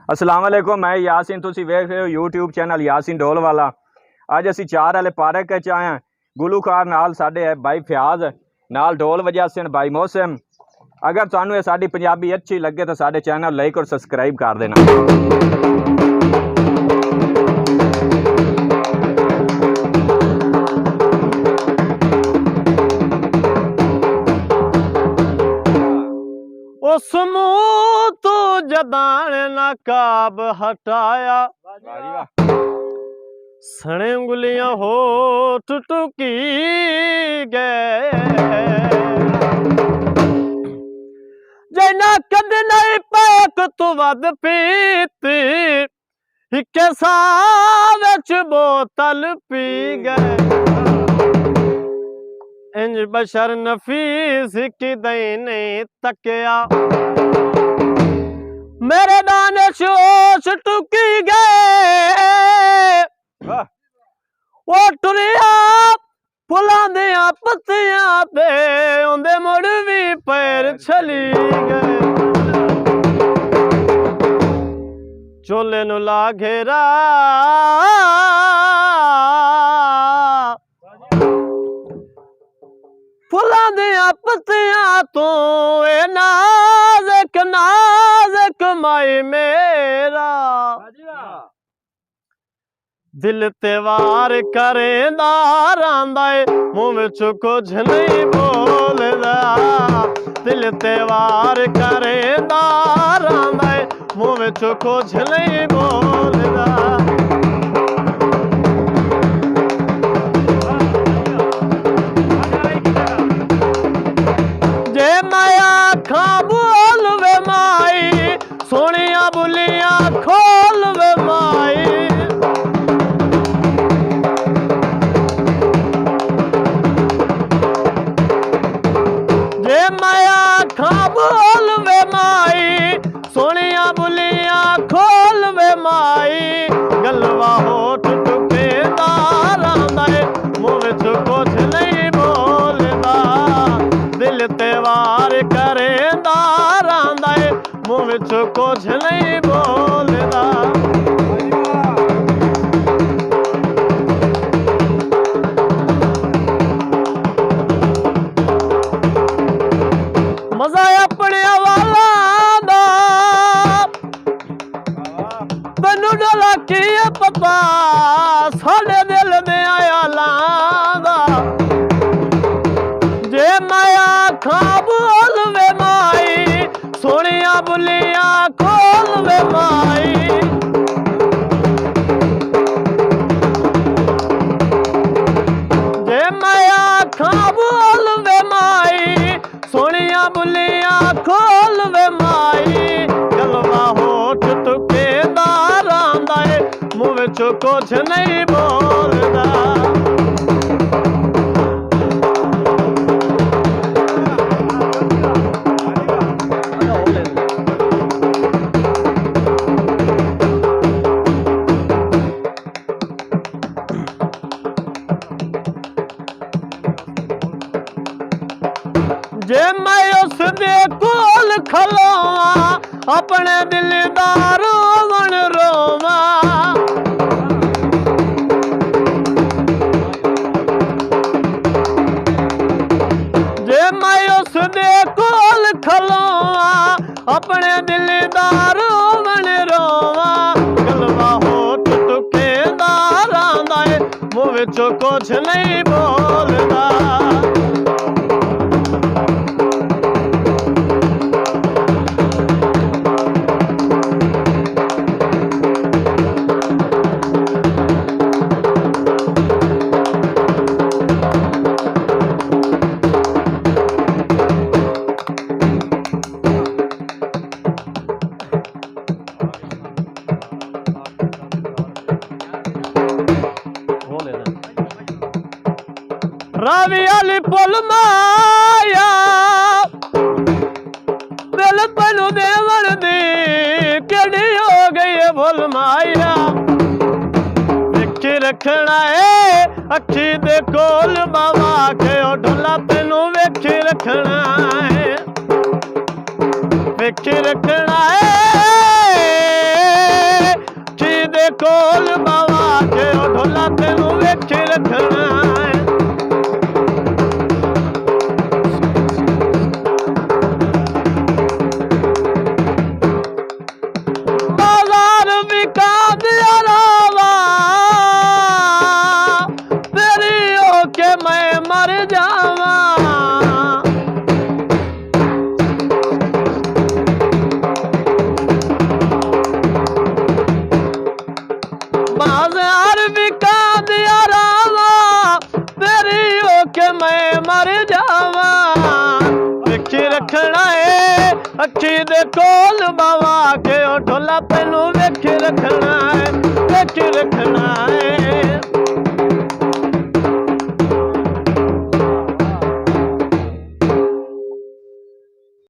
अस्सलाम वालेकुम, मैं यासीन। तुसी वेख रहे हो यूट्यूब चैनल यासीन ढोल वाला। अज असी चार वाले पार्क च आए हैं। गुलूकार नाल साडे है भाई फयाज, नाल ढोल वजासन भाई मौसम। अगर तुहानू साडी पंजाबी अच्छी लगे तो साडे चैनल लाइक और सब्सक्राइब कर देना। उस मुँह तो जदान नकाब हटाया, सने उंगलियां होठ टुकी गए। जना कद नहीं पैक तू वद पीती, हिके साह विच बोतल पी गए। इंज बशर नफीस की दई नहीं तकिया, मेरे दाने शोश टुकी गए। वो टुरिया फुलां दियां पत्तियां पे उंदे मुड़ भी पैर छली गए। चोले नु ला घेरा फुलां दियां पत्तियां तो ए नाज़क नाज़क माई मेरा। दिल ते वार करेंदा रांदा ए, मुँह विच कुछ नहीं बोलदा। दिल ते वार करेंदा रांदा ए, मुँह विच कुछ नहीं बोलदा। बोल वे माई सोनिया बुलियां खोल वे माई। जे मैं आखा बोल वे माई सोनिया बुलियां खोल वे माई। गलवा होठ टुके दारांदा ए, मुँह विच कुछ नहीं बोलदा। दिल ते वार करेंदा रांदा ए, मुँह विच कुछ नहीं बोलदा। मजा अपने वाला दा मैनू डोला की पता, साडे दिल दे आयालां दा। जे मैं आखा बोल वे माई सोनिया बुलियां खोल वे माई। जे मैं आखा बोल वे माई सोनिया बुलियां खोल वे माई। गलवा होठ टुके दारांदा ए, मुँह विच कुछ नहीं बोलदा। जे मैं उस दे कोल खलोवा अपने दिल दा रोवण रोवा। जे मैं उस दे कोल खलोवा अपने दिल दा रोवण रोवा। गलवा होठ टुके दारांदा ए, मुँह विच कुछ नहीं बोलदा। रावी आली पुल माया दिल तैनू देवण दी केड़ी हो गई है भुल माया। वेखी रखना है अखी दे कोल बाबा के ढोला तैनू वेखी रखना है। वेखी रखना है रखना है। बाजार बिका दिया रावा तेरी होके मैं मर जावा। बाजार बिका दिया रावा तेरी होके मैं मर जावा। विखी रखना है अखी दे कोल बावा के ढोला तेनू विखी रखना है, विखी रखना है।